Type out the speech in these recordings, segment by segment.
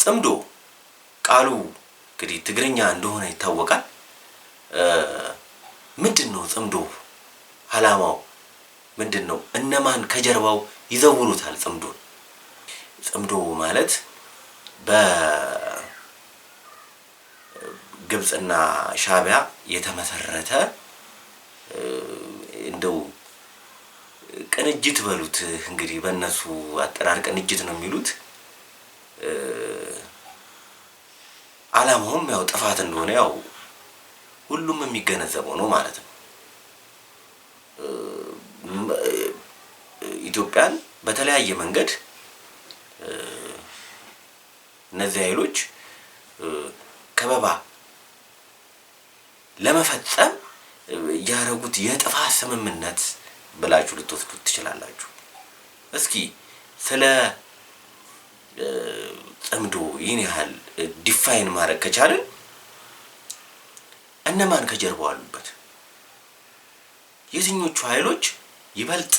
ጽምዶ ቃሉ እንግዲህ ትግርኛ እንደሆነ ይታወቃል። ምንድነው ጽምዶ? ዓላማው ምንድነው? እነማን ከጀርባው ይዘውሩታል ጽምዶን? ጽምዶ ማለት በግብጽና ሻዕቢያ የተመሰረተ እንደው ቅንጅት በሉት እንግዲህ በእነሱ አጠራር ቅንጅት ነው የሚሉት። ዓላማውም ያው ጥፋት እንደሆነ ያው ሁሉም የሚገነዘበው ነው ማለት ነው። ኢትዮጵያን በተለያየ መንገድ እነዚህ ኃይሎች ከበባ ለመፈጸም ያደረጉት የጥፋት ስምምነት ብላችሁ ልትወስዱት ትችላላችሁ። እስኪ ስለ ጽምዶ ይህን ያህል ዲፋይን ማድረግ ከቻልን እነማን ከጀርባው አሉበት? የትኞቹ ኃይሎች ይበልጥ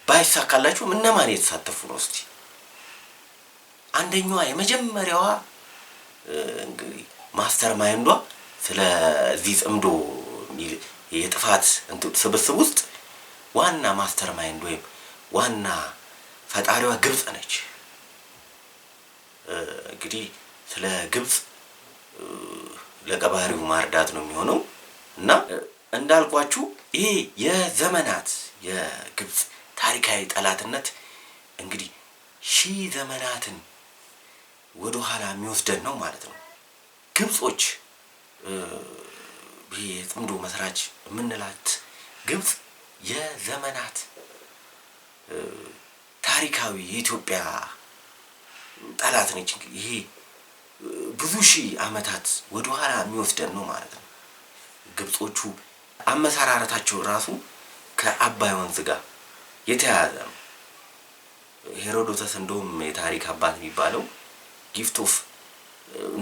ባይሳካላችሁም እነማን የተሳተፉ ነው? እስቲ አንደኛዋ የመጀመሪያዋ እንግዲህ ማስተር ማይንዷ ስለዚህ ጽምዶ የጥፋት ስብስብ ውስጥ ዋና ማስተር ማይንድ ወይም ዋና ፈጣሪዋ ግብጽ ነች። እንግዲህ ስለ ግብጽ ለቀባሪው ማርዳት ነው የሚሆነው እና እንዳልኳችሁ ይሄ የዘመናት የግብጽ ታሪካዊ ጠላትነት እንግዲህ ሺህ ዘመናትን ወደ ኋላ የሚወስደን ነው ማለት ነው። ግብጾች የጽምዶ መስራች የምንላት ግብጽ የዘመናት ታሪካዊ የኢትዮጵያ ጠላት ነች። ይሄ ብዙ ሺህ ዓመታት ወደ ኋላ የሚወስደን ነው ማለት ነው። ግብጾቹ አመሰራረታቸው ራሱ ከአባይ ወንዝ ጋር የተያያዘ ነው። ሄሮዶተስ እንደውም የታሪክ አባት የሚባለው ጊፍት ኦፍ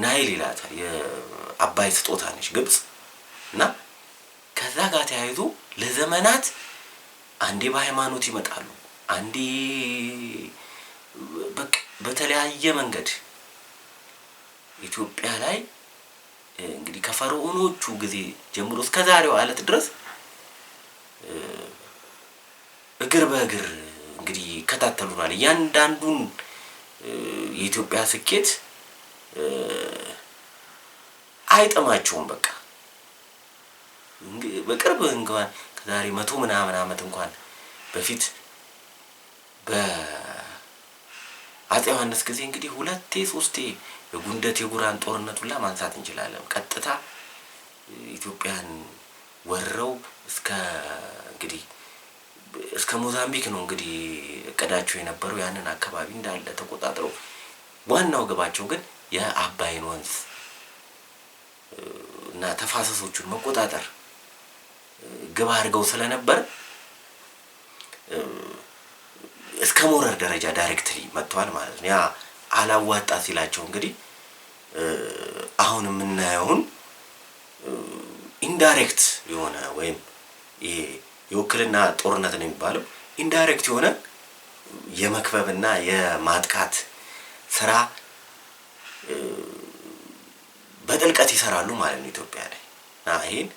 ናይል ይላታል። የአባይ ስጦታ ነች ግብጽ እና ከዛ ጋር ተያይዞ ለዘመናት አንዴ በሃይማኖት ይመጣሉ፣ አንዴ በተለያየ መንገድ ኢትዮጵያ ላይ እንግዲህ ከፈርዖኖቹ ጊዜ ጀምሮ እስከ ዛሬው ዕለት ድረስ እግር በእግር እንግዲህ ይከታተሉናል። እያንዳንዱን የኢትዮጵያ ስኬት አይጥማቸውም። በቃ በቅርብ እንኳን ከዛሬ 100 ምናምን ዓመት እንኳን በፊት በአፄ ዮሐንስ ጊዜ እንግዲህ 2-3 የጉንደት የጉራን ጦርነት ሁላ ማንሳት እንችላለን። ቀጥታ ኢትዮጵያን ወረው እስከ ሞዛምቢክ ነው እንግዲህ እቅዳቸው የነበረው ያንን አካባቢ እንዳለ ተቆጣጥረው፣ ዋናው ግባቸው ግን የአባይን ወንዝ እና ተፋሰሶቹን መቆጣጠር ግብ አድርገው ስለነበር እስከ መውረር ደረጃ ዳይሬክትሊ መጥተዋል ማለት ነው። ያ አላዋጣ ሲላቸው እንግዲህ አሁን የምናየውን ኢንዳይሬክት የሆነ ወይም የውክልና ጦርነት ነው የሚባለው ኢንዳይሬክት የሆነ የመክበብና የማጥቃት ስራ በጥልቀት ይሰራሉ ማለት ነው ኢትዮጵያ ላይ። ይሄን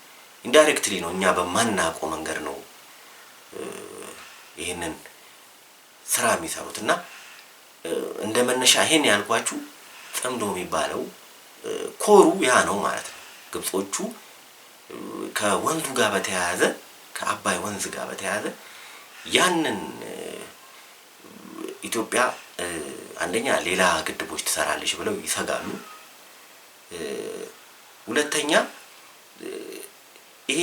ኢንዳይሬክትሊ ነው እኛ በማናውቀው መንገድ ነው ይሄንን ስራ የሚሰሩት እና እንደ መነሻ ይሄን ያልኳችሁ ጽምዶ የሚባለው ኮሩ ያ ነው ማለት ነው። ግብጾቹ ከወንዙ ጋር በተያያዘ ከአባይ ወንዝ ጋር በተያያዘ ያንን ኢትዮጵያ አንደኛ ሌላ ግድቦች ትሰራለች ብለው ይሰጋሉ። ሁለተኛ ይሄ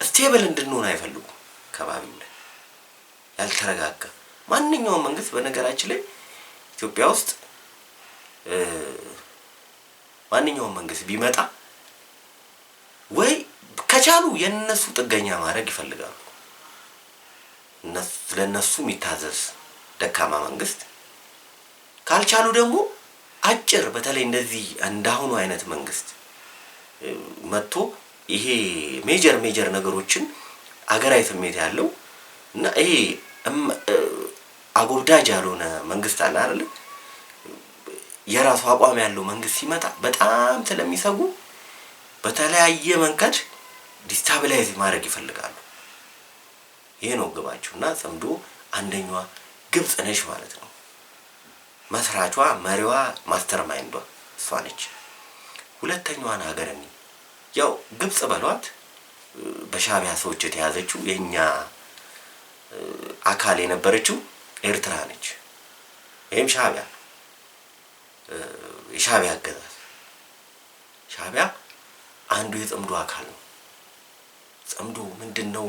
ስቴብል እንድንሆን አይፈልጉም። ከባቢው ላይ ያልተረጋጋ ማንኛውም መንግስት በነገራችን ላይ ኢትዮጵያ ውስጥ ማንኛውም መንግስት ቢመጣ ወይ ከቻሉ የነሱ ጥገኛ ማድረግ ይፈልጋሉ። ለነሱ የሚታዘዝ ደካማ መንግስት ካልቻሉ ደግሞ አጭር በተለይ እንደዚህ እንዳሁኑ አይነት መንግስት መጥቶ ይሄ ሜጀር ነገሮችን አገራዊ ስሜት ያለው እና ይሄ አጎብዳጅ ያልሆነ መንግስት አለ አይደል? የራሱ አቋም ያለው መንግስት ሲመጣ በጣም ስለሚሰጉ በተለያየ መንገድ ዲስታቢላይዝ ማድረግ ይፈልጋሉ። ይሄ ነው ግባቸው እና ጽምዶ አንደኛዋ ግብጽ ነች ማለት ነው። መስራቿ፣ መሪዋ፣ ማስተር ማይንዷ እሷ ነች። ሁለተኛዋን ሀገር ያው ግብጽ በሏት በሻዕቢያ ሰዎች የተያዘችው የኛ አካል የነበረችው ኤርትራ ነች። ይሄም ሻዕቢያ የሻዕቢያ አገዛዝ ሻዕቢያ አንዱ የጽምዶ አካል ነው። ጽምዶ ምንድነው?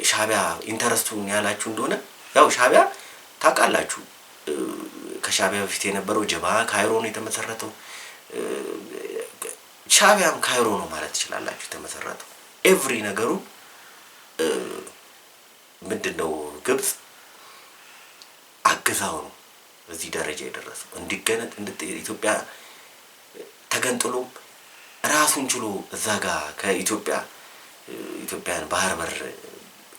ሻዕቢያ ኢንተረስቱን ያላችሁ እንደሆነ ያው ሻዕቢያ ታውቃላችሁ፣ ከሻዕቢያ በፊት የነበረው ጀባ ካይሮ ነው የተመሰረተው። ሻዕቢያም ካይሮ ነው ማለት ትችላላችሁ የተመሰረተው። ኤቭሪ ነገሩ ምንድነው? ግብጽ አገዛው ነው እዚህ ደረጃ የደረሰው። ኢትዮጵያ ተገንጥሎ ራሱን ችሎ እዛ ጋር ኢትዮጵያን ባህር በር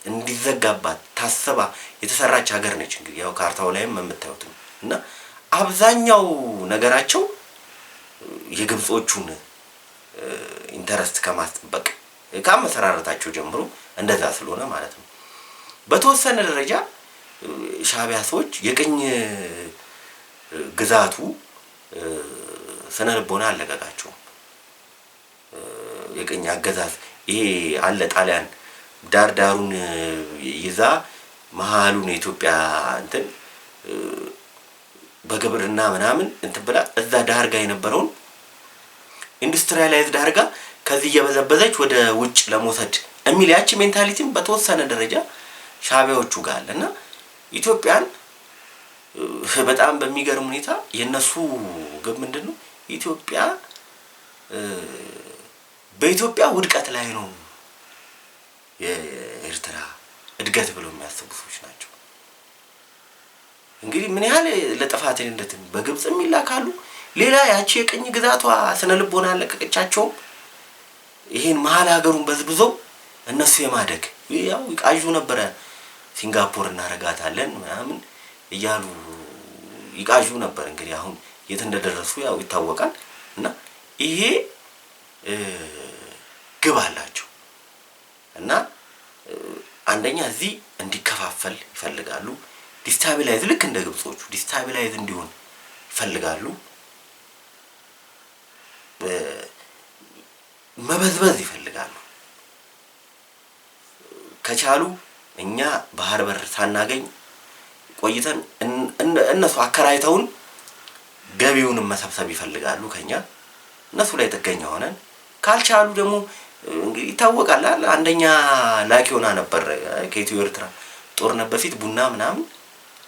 እንዲዘጋባት ታሰባ የተሰራች ሀገር ነች። እንግዲህ ያው ካርታው ላይም የምታዩት ነው። እና አብዛኛው ነገራቸው የግብጾቹን ኢንተረስት ከማስጠበቅ ከመሰራረታቸው ጀምሮ እንደዛ ስለሆነ ማለት ነው። በተወሰነ ደረጃ ሻዕቢያ ሰዎች የቅኝ ግዛቱ ስነ ልቦና አለቀቃቸው። የቅኝ አገዛዝ ይሄ አለ ጣሊያን ዳሩን ይዛ መሃሉን የኢትዮጵያ በግብርና ምናምን ብላ እዛ ዳርጋ የነበረውን ኢንዱስትሪያላይዝ ዳርጋ ከዚህ እየበዘበዘች ወደ ውጭ ለመውሰድ የሚል ያቺ ሜንታሊቲም በተወሰነ ደረጃ ሻዕቢያዎቹ ጋር አለና ኢትዮጵያን በጣም በሚገርም ሁኔታ የነሱ ግብ ምንድነው? ኢትዮጵያ በኢትዮጵያ ውድቀት ላይ ነው የኤርትራ እድገት ብለው የሚያስቡ ሰዎች ናቸው። እንግዲህ ምን ያህል ለጥፋት እንደትን በግብጽ የሚላካሉ። ሌላ ያቺ የቅኝ ግዛቷ ስነ ልቦና አለቀቀቻቸው። ይሄን መሀል ሀገሩን በዝብዘው እነሱ የማደግ ያው ይቃዡ ነበረ። ሲንጋፖር እናረጋታለን ምናምን እያሉ ይቃዡ ነበር። እንግዲህ አሁን የት እንደደረሱ ያው ይታወቃል። እና ይሄ ግብ አላቸው እና አንደኛ እዚህ እንዲከፋፈል ይፈልጋሉ። ዲስታቢላይዝ ልክ እንደ ግብጾቹ ዲስታቢላይዝ እንዲሆን ይፈልጋሉ። መበዝበዝ ይፈልጋሉ። ከቻሉ እኛ ባህር በር ሳናገኝ ቆይተን እነሱ አከራይተውን ገቢውንም መሰብሰብ ይፈልጋሉ ከኛ እነሱ ላይ ጥገኛ ሆነን። ካልቻሉ ደግሞ እንግዲህ ይታወቃል አንደኛ ላኪ ሆና ነበር ከኢትዮ ኤርትራ ጦርነት በፊት ቡና ምናምን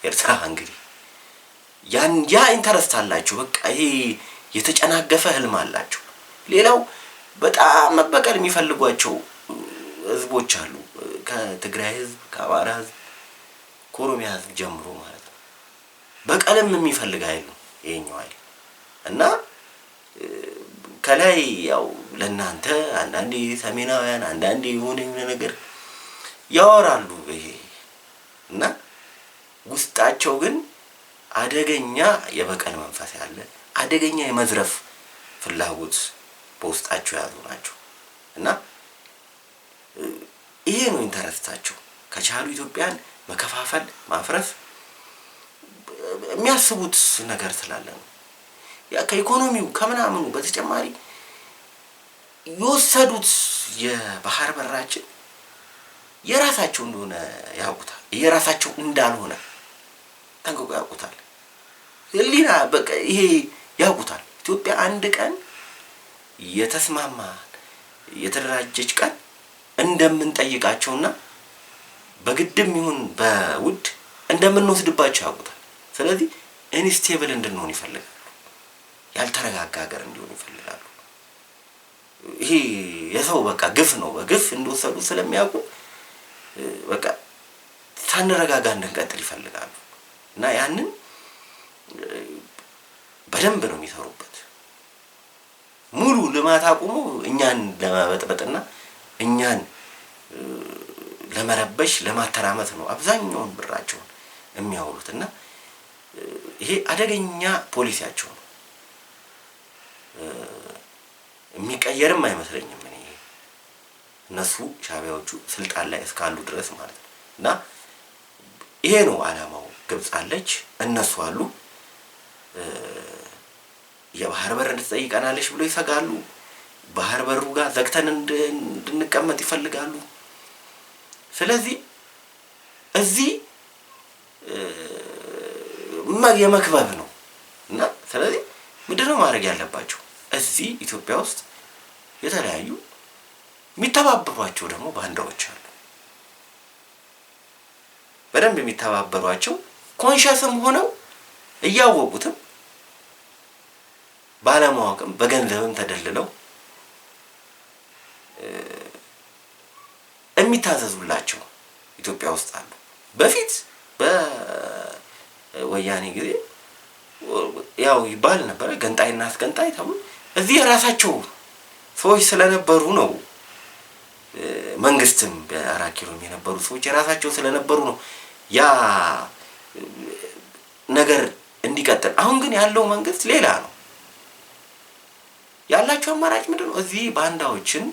ኤርትራ እንግዲህ ያ ኢንተረስት አላቸው። በቃ ይሄ የተጨናገፈ ህልም አላቸው። ሌላው በጣም መበቀል የሚፈልጓቸው ህዝቦች አሉ። ከትግራይ ህዝብ፣ ከአማራ ህዝብ፣ ከኦሮሚያ ህዝብ ጀምሮ ማለት ነው። በቀልም የሚፈልግ ኃይል ነው ይሄኛው ኃይል እና ከላይ ያው ለናንተ አንዳንዴ ሰሜናውያን አንዳንዴ የሆነ ነገር ያወራሉ ይሄ እና ውስጣቸው ግን አደገኛ የበቀል መንፈስ ያለ አደገኛ የመዝረፍ ፍላጎት በውስጣቸው ያሉ ናቸው። እና ይሄ ነው ኢንተረስታቸው። ከቻሉ ኢትዮጵያን መከፋፈል ማፍረስ የሚያስቡት ነገር ስላለ ነው። ያ ከኢኮኖሚው ከምናምኑ በተጨማሪ የወሰዱት የባህር በራችን የራሳቸው እንደሆነ ያውቁታል። የራሳቸው እንዳልሆነ ጠንቅቆ ያውቁታል። ህሊና በቃ ይሄ ያውቁታል። ኢትዮጵያ አንድ ቀን የተስማማ የተደራጀች ቀን እንደምንጠይቃቸውና በግድም ይሁን በውድ እንደምንወስድባቸው ያውቁታል። ስለዚህ ኢንስቴብል እንድንሆን ይፈልጋሉ። ያልተረጋጋ ሀገር እንዲሆን ይፈልጋሉ። ይሄ የሰው በቃ ግፍ ነው። በግፍ እንደወሰዱ ስለሚያውቁ በቃ ሳንረጋጋ እንድንቀጥል ይፈልጋሉ። እና ያንን በደንብ ነው የሚሰሩበት። ሙሉ ልማት አቁሞ እኛን ለማበጥበጥና እኛን ለመረበሽ ለማተራመት ነው አብዛኛውን ብራቸውን የሚያውሉትና ይሄ አደገኛ ፖሊሲያቸው ነው። የሚቀየርም አይመስለኝም እኔ እነሱ ሻዕቢያዎቹ ስልጣን ላይ እስካሉ ድረስ ማለት ነው። እና ይሄ ነው ዓላማው። ግብጽ አለች፣ እነሱ አሉ። የባህር በር እንድትጠይቀናለች ብሎ ይሰጋሉ። ባህር በሩ ጋር ዘግተን እንድንቀመጥ ይፈልጋሉ። ስለዚህ እዚህ የመክበብ ነው እና ስለዚህ ምንድነው ማድረግ ያለባቸው? እዚህ ኢትዮጵያ ውስጥ የተለያዩ የሚተባበሯቸው ደግሞ ባንዳዎች አሉ። በደንብ የሚተባበሯቸው ኮንሸስም ሆነው እያወቁትም ባለማወቅም በገንዘብም ተደልለው የሚታዘዙላቸው ኢትዮጵያ ውስጥ አሉ። በፊት በወያኔ ጊዜ ያው ይባል ነበር ገንጣይና አስገንጣይ ተብሎ እዚህ የራሳቸው ሰዎች ስለነበሩ ነው። መንግስትም በ4 ኪሎ የነበሩ ሰዎች የራሳቸው ስለነበሩ ነው ያ ነገር እንዲቀጥል። አሁን ግን ያለው መንግስት ሌላ ነው። ያላቸው አማራጭ ምንድነው? እዚህ ባንዳዎችን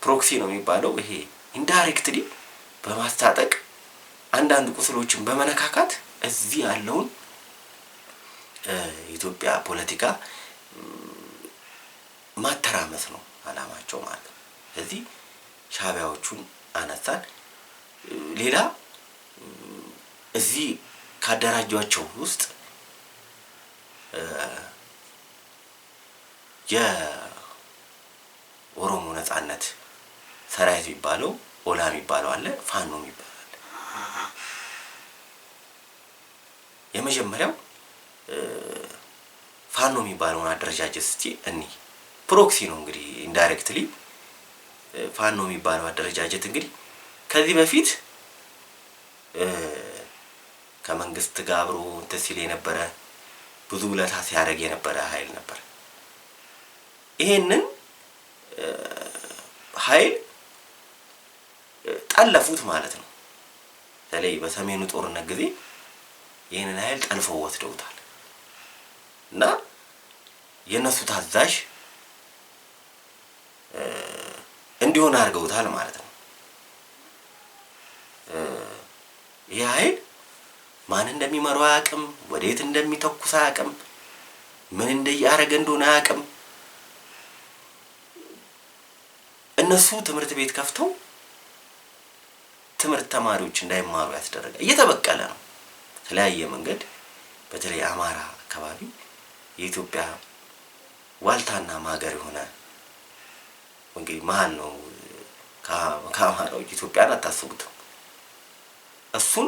ፕሮክሲ ነው የሚባለው ይሄ ኢንዳይሬክትሊ በማስታጠቅ አንዳንድ ቁስሎችን በመነካካት እዚህ ያለውን ኢትዮጵያ ፖለቲካ ማተራመስ ነው አላማቸው ማለት ነው። ስለዚህ ሻዕቢያዎቹን አነሳን። ሌላ እዚህ ካደራጇቸው ውስጥ የኦሮሞ ነጻነት ሰራዊት የሚባለው ኦላ የሚባለው አለ፣ ፋኖ የሚባለው አለ። የመጀመሪያው ፋኖ የሚባለውን አደረጃጀት እስቲ እኒ ፕሮክሲ ነው እንግዲህ ኢንዳይሬክትሊ ፋኖ የሚባለው አደረጃጀት እንግዲህ ከዚህ በፊት ከመንግስት ጋር አብሮ እንትን ሲል የነበረ ብዙ ውለታ ሲያደርግ የነበረ ኃይል ነበር። ይሄንን ኃይል ጠለፉት ማለት ነው። በተለይ በሰሜኑ ጦርነት ጊዜ ይሄንን ኃይል ጠልፈው ወስደውታል እና የነሱ ታዛዥ እንዲሆን አድርገውታል ማለት ነው። ይሄ ኃይል ማን እንደሚመራው አያውቅም፣ ወዴት እንደሚተኩስ አያውቅም፣ ምን እንደያደረገ እንደሆነ አያውቅም። እነሱ ትምህርት ቤት ከፍተው ትምህርት ተማሪዎች እንዳይማሩ ያስደረገ እየተበቀለ ነው በተለያየ መንገድ። በተለይ አማራ አካባቢ የኢትዮጵያ ዋልታና ማገር የሆነ እንግዲህ ማን ነው ከአማራው ኢትዮጵያን አታስቡትም። እሱን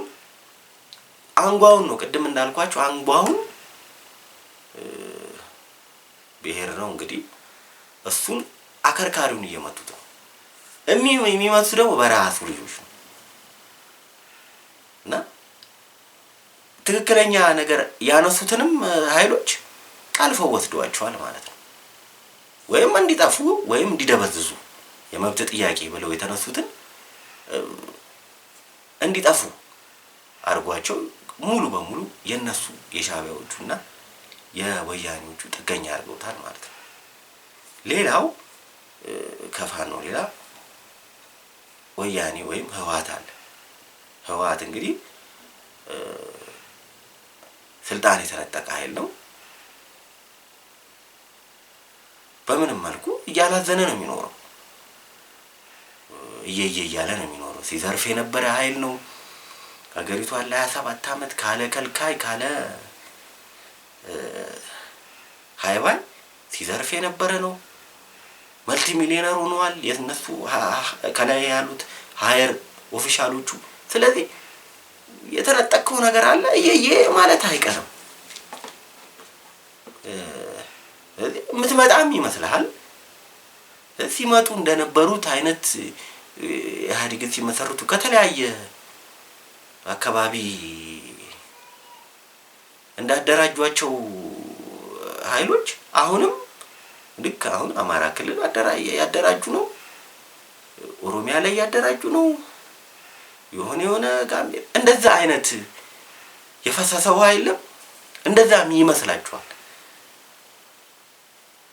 አንጓውን ነው ቅድም እንዳልኳችሁ አንጓውን ብሔር ነው እንግዲህ እሱን አከርካሪውን እየመቱት ነው። የሚመቱት ደግሞ በራሱ ልጆች ነው እና ትክክለኛ ነገር ያነሱትንም ኃይሎች ቃልፈው ወስደዋቸዋል ማለት ነው። ወይም እንዲጠፉ ወይም እንዲደበዝዙ የመብት ጥያቄ ብለው የተነሱትን እንዲጠፉ አድርጓቸው ሙሉ በሙሉ የነሱ የሻዕቢያዎቹና የወያኔዎቹ ጥገኛ አድርገውታል ማለት ነው። ሌላው ከፋኖ ሌላ ወያኔ ወይም ህወሓት አለ። ህወሓት እንግዲህ ስልጣን የተነጠቀ ኃይል ነው። በምንም መልኩ እያላዘነ ነው የሚኖረው፣ እያለ ነው የሚኖረው። ሲዘርፍ የነበረ ኃይል ነው። ሀገሪቷን ለ27 ዓመት ካለ ከልካይ ካለ ሃይባይ ሲዘርፍ የነበረ ነው። መልቲ ሚሊዮነር ሆነዋል የነሱ ከላይ ያሉት ሃየር ኦፊሻሎቹ። ስለዚህ የተነጠቀው ነገር አለ ማለት አይቀርም። የምትመጣም ይመስልሃል። ሲመጡ እንደነበሩት አይነት ኢህአዴግን ሲመሰርቱ ከተለያየ አካባቢ እንዳደራጇቸው ኃይሎች አሁንም ልክ አሁን አማራ ክልል ያደራጁ ነው፣ ኦሮሚያ ላይ ያደራጁ ነው፣ የሆነ ጋምቤ እንደዛ አይነት የፈሰሰ ውሃ የለም። እንደዛም ይመስላችኋል።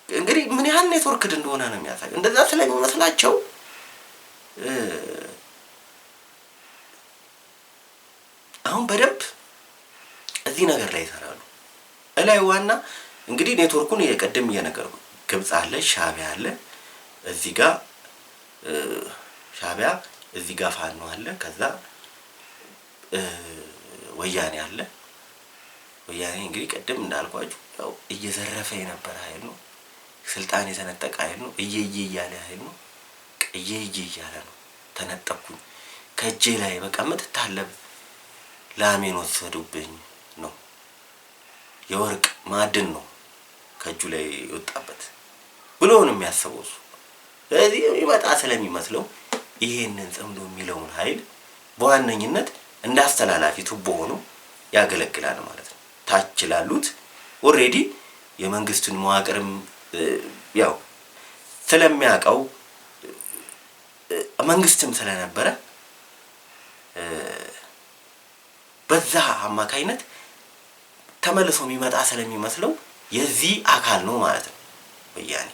እንግዲህ ምን ያህል ኔትወርክድ እንደሆነ ነው የሚያሳየው። እንደዛ ስለሚመስላቸው አሁን በደንብ እዚህ ነገር ላይ ይሰራሉ። እላይ ዋና እንግዲህ ኔትወርኩን የቀደም እየነገርኩ ግብጽ አለ፣ ሻዕቢያ አለ፣ እዚህ ጋር ሻዕቢያ፣ እዚህ ጋር ፋኖ አለ፣ ከዛ ወያኔ አለ። ወያኔ እንግዲህ ቀደም እንዳልኳችሁ ያው እየዘረፈ የነበረ ኃይል ነው። ስልጣን የተነጠቀ ኃይል ነው። እየየ እያለ ኃይል ነው። እየየ እያለ ነው። ተነጠቅኩኝ ከእጄ ላይ በቃ ምትታለብ ላሜን ወሰዱብኝ ነው። የወርቅ ማዕድን ነው ከእጁ ላይ የወጣበት ብሎ ነው የሚያስበው እሱ። ስለዚህ ይመጣ ስለሚመስለው ይሄንን ጽምዶ የሚለውን ኃይል በዋነኝነት እንዳስተላላፊ ቱቦ ሆኖ ያገለግላል ማለት ነው። ታች ላሉት ኦሬዲ የመንግስቱን መዋቅርም ያው ስለሚያውቀው መንግስትም ስለነበረ በዛ አማካይነት ተመልሶ የሚመጣ ስለሚመስለው የዚህ አካል ነው ማለት ነው። ወያኔ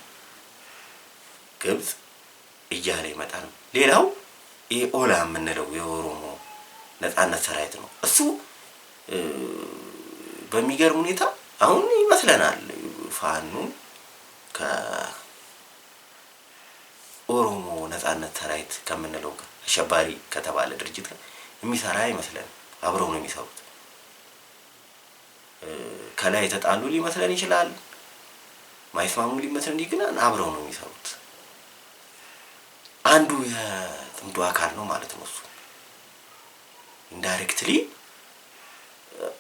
ግብጽ እያለ ይመጣል። ሌላው ኦላ የምንለው የኦሮሞ ነጻነት ሰራዊት ነው። እሱ በሚገርም ሁኔታ አሁን ይመስለናል ፋኖ ከኦሮሞ ነጻነት ሰራዊት ከምንለው አሸባሪ ከተባለ ድርጅት የሚሰራ ይመስለን። አብረው ነው የሚሰሩት። ከላይ የተጣሉ ሊመስለን ይችላል፣ ማይስማሙ ሊመስለን ግን አብረው ነው የሚሰሩት። አንዱ የጥምዱ አካል ነው ማለት ነው። እሱ ኢንዳይሬክትሊ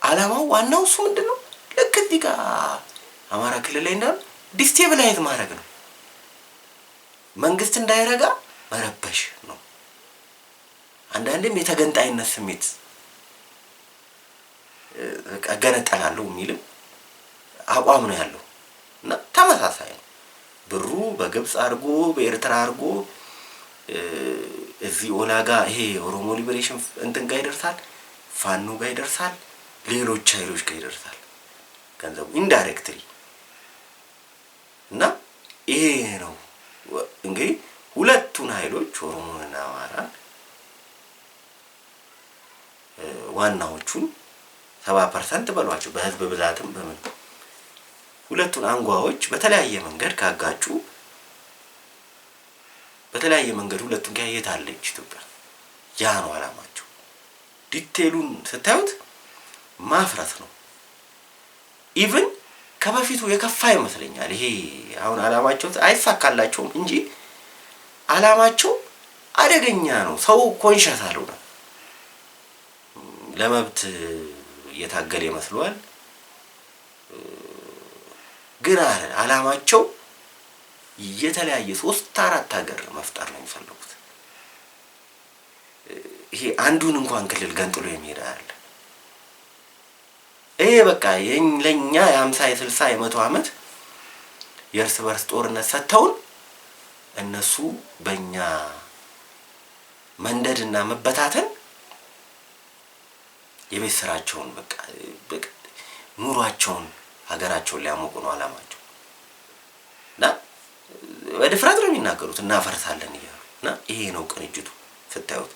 አላማው ዋናው እሱ ምንድነው? ልክ እዚህ ጋር አማራ ክልል ላይ እንዳሉ ዲስቴብላይዝ ማድረግ ነው። መንግስት እንዳይረጋ መረበሽ ነው። አንዳንድም የተገንጣይነት ስሜት እገነጠላለሁ የሚልም አቋም ነው ያለው እና ተመሳሳይ ነው። ብሩ በግብጽ አድርጎ በኤርትራ አድርጎ እዚህ ኦላጋ ይሄ ኦሮሞ ሊበሬሽን እንትን ጋር ይደርሳል፣ ፋኖ ጋር ይደርሳል፣ ሌሎች ኃይሎች ጋር ይደርሳል ገንዘቡ ኢንዳይሬክትሊ። እና ይሄ ነው እንግዲህ ሁለቱን ኃይሎች ኦሮሞንና አማራን ዋናዎቹን 70% በሏቸው በህዝብ ብዛትም በምን ሁለቱን አንጓዎች በተለያየ መንገድ ካጋጩ በተለያየ መንገድ ሁለቱን ጋር የታለች ኢትዮጵያ? ያ ነው አላማቸው። ዲቴሉን ስታዩት ማፍረስ ነው። ኢቭን ከበፊቱ የከፋ ይመስለኛል። ይሄ አሁን አላማቸው አይሳካላቸውም እንጂ አላማቸው አደገኛ ነው። ሰው ኮንሸስ አልሆነ። ለመብት እየታገለ ይመስለዋል፣ ግን አላማቸው የተለያየ 3-4 ሀገር መፍጠር ነው የሚፈልጉት። ይሄ አንዱን እንኳን ክልል ገንጥሎ የሚሄድ አይደል። ይሄ በቃ ለኛ የ50 የ60 የ100 ዓመት የእርስ በርስ ጦርነት ሰጥተውን እነሱ በእኛ መንደድና መበታተን የቤት ስራቸውን በቃ ኑሯቸውን ሀገራቸውን ሊያሞቁ ነው አላማቸው። እና በድፍረት ነው የሚናገሩት እናፈርሳለን እያሉ እና ይሄ ነው ቅንጅቱ ስታዩት።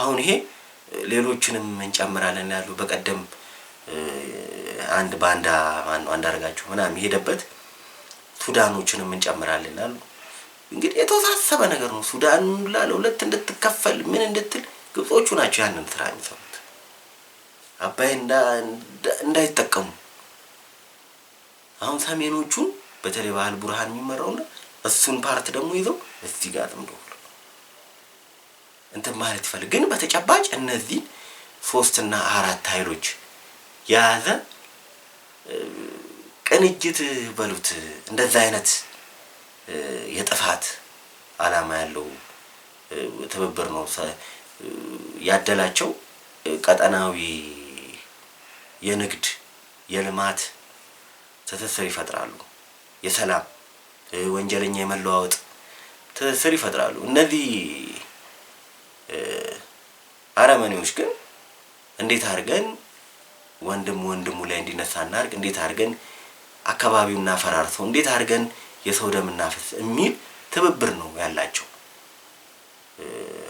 አሁን ይሄ ሌሎችንም እንጨምራለን ያሉ በቀደም አንድ ባንዳ አንዳርጋቸው ምናምን የሄደበት ሱዳኖችንም እንጨምራለን አሉ። እንግዲህ የተወሳሰበ ነገር ነው። ሱዳን ለሁለት እንድትከፈል ምን እንድትል ግብጾቹ ናቸው ያንን ስራ የሚሰሩት። አባይ እንዳይጠቀሙ አሁን ሰሜኖቹ በተለይ ባህል ቡርሃን የሚመራውና እሱን ፓርት ደግሞ ይዘው እዚህ ጋር ጥምዶ እንትን ማለት ይፈልግ። ግን በተጨባጭ እነዚህ 3 እና 4 ኃይሎች ያዘ ቅንጅት በሉት እንደዛ አይነት የጥፋት አላማ ያለው ትብብር ነው ያደላቸው። ቀጠናዊ የንግድ የልማት ትስስር ይፈጥራሉ። የሰላም ወንጀለኛ የመለዋወጥ ትስስር ይፈጥራሉ። እነዚህ አረመኔዎች ግን እንዴት አድርገን ወንድሙ ላይ እንዲነሳ እናድርግ፣ እንዴት አድርገን አካባቢውን እናፈራርሰው፣ እንዴት አድርገን የሰው ደም እናፍስ የሚል ትብብር ነው ያላቸው።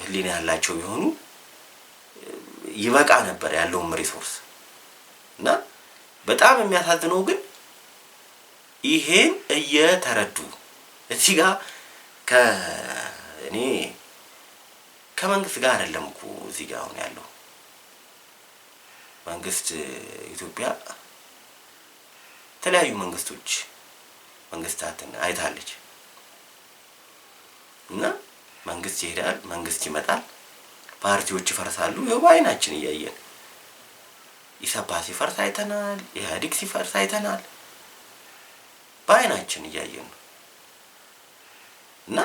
ህሊና ያላቸው ቢሆኑ ይበቃ ነበር ያለውም ሪሶርስ። እና በጣም የሚያሳዝነው ግን ይሄን እየተረዱ እዚህ ጋር እኔ ከመንግስት ጋር አይደለም እኮ እዚህ ጋር አሁን ያለው መንግስት ኢትዮጵያ የተለያዩ መንግስታትን አይታለች። እና መንግስት ይሄዳል፣ መንግስት ይመጣል፣ ፓርቲዎች ይፈርሳሉ። ይኸው በዓይናችን እያየን ኢሰፓ ሲፈርስ አይተናል፣ ኢህአዴግ ሲፈርስ አይተናል፣ በዓይናችን እያየን ነው። እና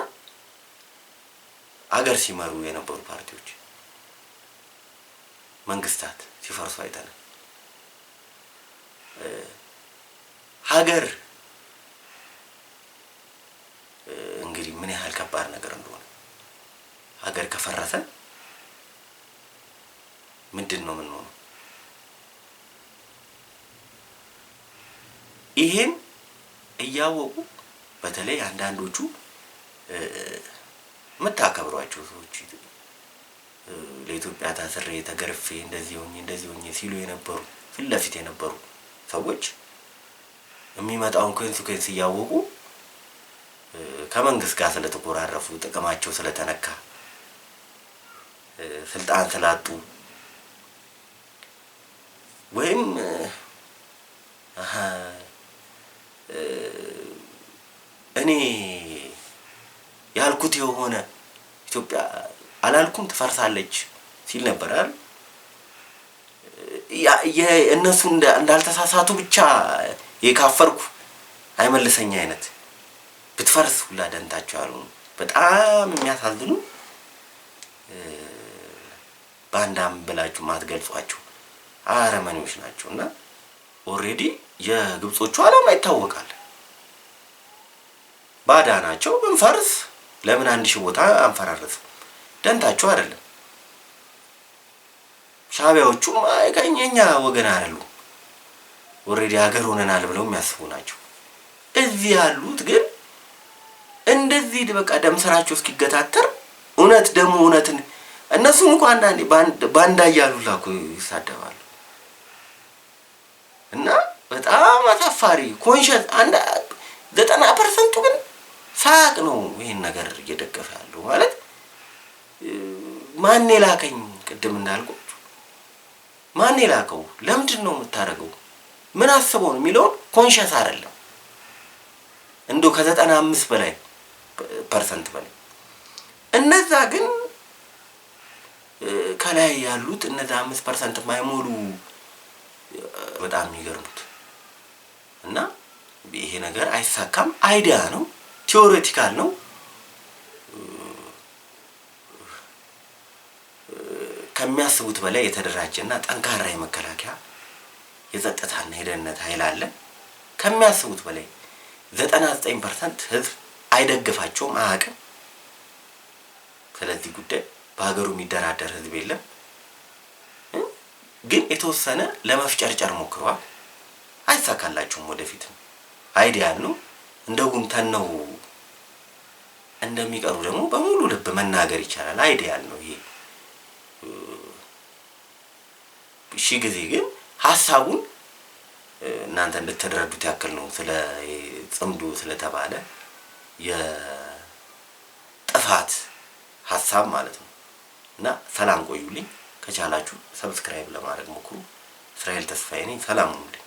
አገር ሲመሩ የነበሩ ፓርቲዎች መንግስታት ሲፈርሱ አይተናል። ሀገር እንግዲህ ምን ያህል ከባድ ነገር እንደሆነ ሀገር ከፈረሰ ምንድን ነው ምን ሆነ? ይሄን እያወቁ በተለይ አንዳንዶቹ የምታከብሯቸው ሰዎች ለኢትዮጵያ ታስሬ ተገርፌ እንደዚህ ሆኜ ሲሉ የነበሩ ፊት ለፊት የነበሩ ሰዎች የሚመጣውን ኮንሲኩዌንስ እያወቁ ከመንግስት ጋር ስለተቆራረፉ ጥቅማቸው ስለተነካ ስልጣን ስላጡ ወይም እኔ ያልኩት የሆነ ኢትዮጵያ አላልኩም ትፈርሳለች ሲል ነበር አይደል? እነሱ እንዳልተሳሳቱ ብቻ የካፈርኩ አይመልሰኝ አይነት ብትፈርስ ሁላ ደንታቸው ያልሆኑ በጣም የሚያሳዝኑ ባንዳም ብላችሁ ማትገልጿቸው አረመኔዎች ናቸው። እና ኦሬዲ የግብጾቹ ዓላማ ይታወቃል። ባዳ ናቸው። ብንፈርስ ለምን 1000 ቦታ አንፈራረስም? ደንታቸው አይደለም። ሻዕቢያዎቹም አይቀኝኛ ወገን አይደሉም። ኦሬዲ ሀገር ሆነናል ብለው የሚያስቡ ናቸው። እዚህ ያሉት ግን እንደዚህ በቃ ደም ስራቸው እስኪገታተር እውነትን እነሱም እንኳን አንዳንዴ ባንዳ እያሉ ላኩ ይሳደባሉ። እና በጣም አሳፋሪ ኮንሸስ 90% ግን ሳቅ ነው ይሄን ነገር እየደገፈ ያለው ማለት ማን የላከኝ ቅድም እንዳልኩ ማን የላከው ለምንድን ነው የምታረገው ምን አስበው ነው የሚለው ኮንሸስ አይደለም። እንደው ከ95% በላይ እነዛ ግን ከላይ ያሉት እነዛ 5% የማይሞሉ በጣም የሚገርሙት። እና ይሄ ነገር አይሳካም። አይዲያ ነው፣ ቲዮሬቲካል ነው። ከሚያስቡት በላይ የተደራጀና ጠንካራ የመከላከያ የጸጥታና የደህንነት ኃይል አለ። ከሚያስቡት በላይ 99% ህዝብ አይደግፋቸውም፣ አያውቅም። ስለዚህ ጉዳይ በሀገሩ የሚደራደር ህዝብ የለም። ግን የተወሰነ ለመፍጨርጨር ሞክረዋል፣ አይሳካላቸውም። ወደፊትም አይዲያል ነው። እንደውም ተነው እንደሚቀሩ ደግሞ በሙሉ ልብ መናገር ይቻላል። አይዲያል ነው ይሄ። ሺህ ጊዜ ግን ሐሳቡን እናንተ እንድትረዱት ያክል ነው። ስለ ጽምዶ ስለተባለ የጥፋት ሐሳብ ማለት ነው። እና ሰላም ቆዩልኝ። ከቻላችሁ ሰብስክራይብ ለማድረግ ሞክሩ። እስራኤል ተስፋዬ ነኝ። ሰላም ሁኑልኝ።